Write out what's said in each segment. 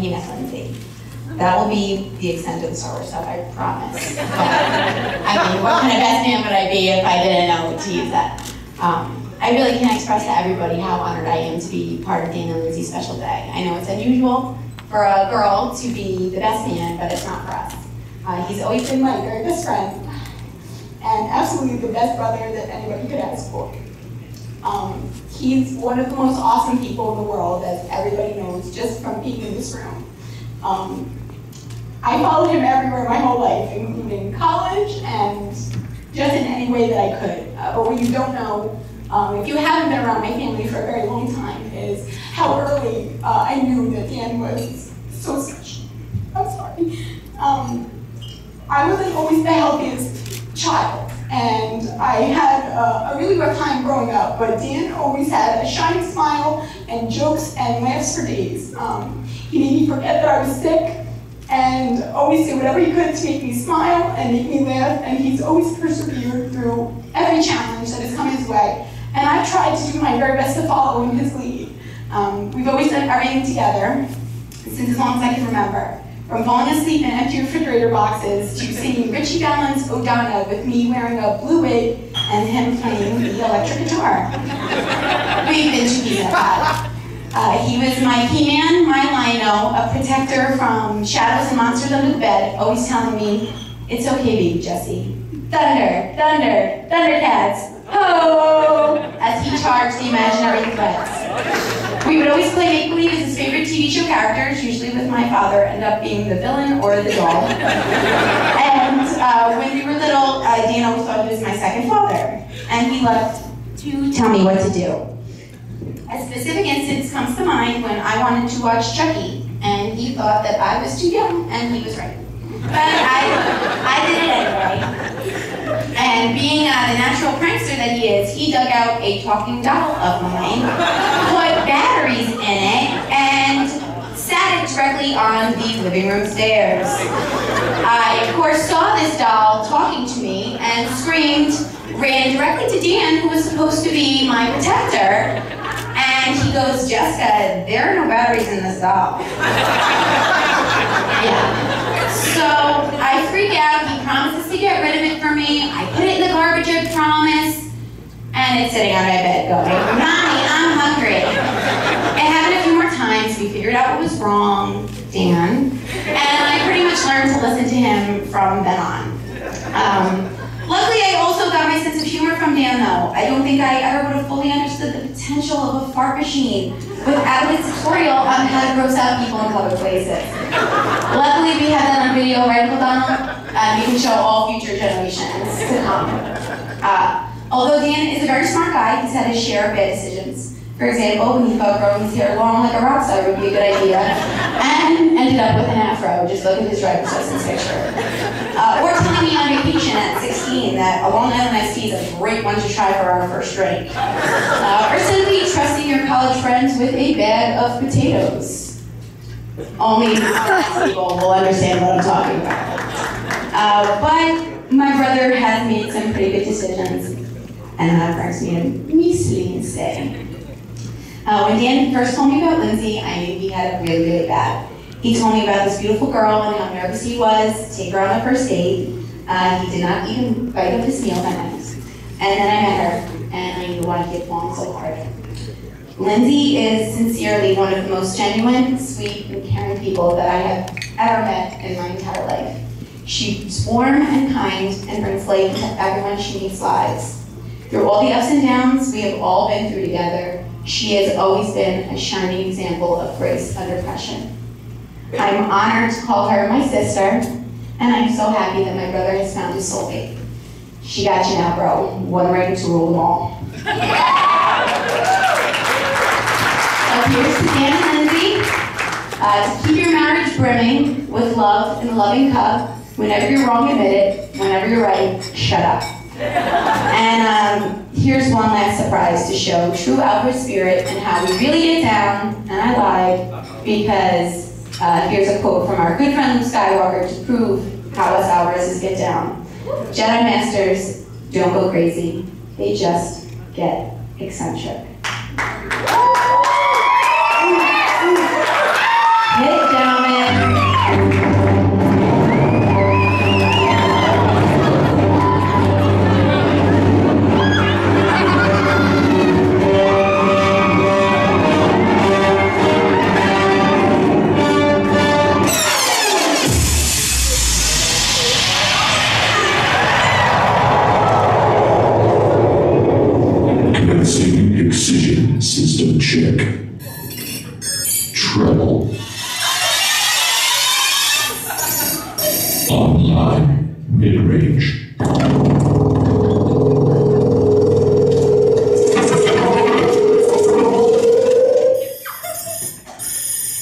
he met Lindsay. That will be the extent of the Star Wars stuff, I promise. But, I mean, what kind of best man would I be if I didn't know to use that? I really can't express to everybody how honored I am to be part of Dan and Lindsay's special day. I know it's unusual for a girl to be the best man, but it's not for us. He's always been my very best friend, and absolutely the best brother that anybody could ask for. He's one of the most awesome people in the world, as everybody knows, just from being in this room. I followed him everywhere my whole life, including college and just in any way that I could. But what you don't know, if you haven't been around my family for a very long time, is how early I knew that Dan was so special. I'm sorry. I wasn't always the healthiest child, and I had a really rough time growing up, but Dan always had a shining smile and jokes and laughs for days. He made me forget that I was sick, and always did whatever he could to make me smile and make me laugh, and he's always persevered through every challenge that has come his way. And I've tried to do my very best to follow in his lead. We've always done everything together, since as long as I can remember. From falling asleep in empty refrigerator boxes to singing Richie Valens' O'Donna with me wearing a blue wig and him playing the electric guitar. We've been to be that. He was my key man, my lino, a protector from shadows and monsters under the bed, always telling me, "It's okay, baby Jessie. Thunder, thunder, Thundercats, ho!" as he charged the imaginary threats. We would always play make-believe as his favorite TV show characters, usually with my father, end up being the villain or the doll. And when we were little, Dan always thought he was my second father, and he loved to tell me what to do. A specific instance comes to mind when I wanted to watch Chucky, and he thought that I was too young, and he was right. But I did it anyway. And being the natural prankster that he is, he dug out a talking doll of mine, put batteries in it, and sat it directly on the living room stairs. I, of course, saw this doll talking to me and screamed, ran directly to Dan, who was supposed to be my protector, and he goes, "Jessica, there are no batteries in this doll." Yeah. So I freak out, he promises to get rid of it for me, I put it in the garbage, I promise, and it's sitting on my bed going, "Mommy, I'm hungry." It happened a few more times, we figured out what was wrong, Dan, and I pretty much learned to listen to him from then on. Luckily, I also got my sense of humor from Dan, though. I don't think I ever would have fully understood the potential of a fart machine without a tutorial on how to gross out people in public places. Luckily, we have that on video, right, Uncle Donald? You can show all future generations to come. Although Dan is a very smart guy, he's had his share of bad decisions. For example, when he thought growing his hair long like a rock star would be a good idea, and ended up with an afro, just look at his driver's license picture. Or telling me on vacation at 16 that a Long Island iced tea is a great one to try for our first drink. Or simply trusting your college friends with a bag of potatoes. Only people will understand what I'm talking about. But my brother has made some pretty good decisions, and that brings me to Meesley say. When Dan first told me about Lindsay, I knew he had it really, really bad. He told me about this beautiful girl and how nervous he was to take her on a first date. He did not even bite of his meal that night. And then I met her, and I knew why he had fallen so hard. Lindsay is sincerely one of the most genuine, sweet, and caring people that I have ever met in my entire life. She's warm and kind and brings light into everyone she meets lives. Through all the ups and downs we have all been through together, she has always been a shining example of grace under pressure. I'm honored to call her my sister, and I'm so happy that my brother has found his soulmate. She got you now, bro. One ready to rule them all. So here's to Dan and Lindsay. To keep your marriage brimming with love and a loving cup. Whenever you're wrong, admit it. Whenever you're right, shut up. And here's one last surprise to show true outward spirit and how we really get down. And I lied because here's a quote from our good friend Luke Skywalker to prove how us Alvarezes get down. Jedi Masters don't go crazy, they just get eccentric. Get down. incredible. Online, mid-range.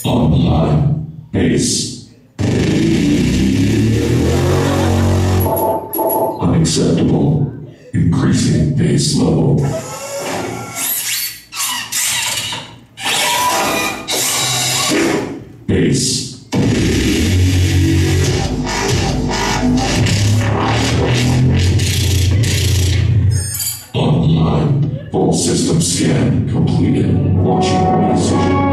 Online, bass. Unacceptable, increasing bass level. Bass. Online, full system scan completed. Watching music.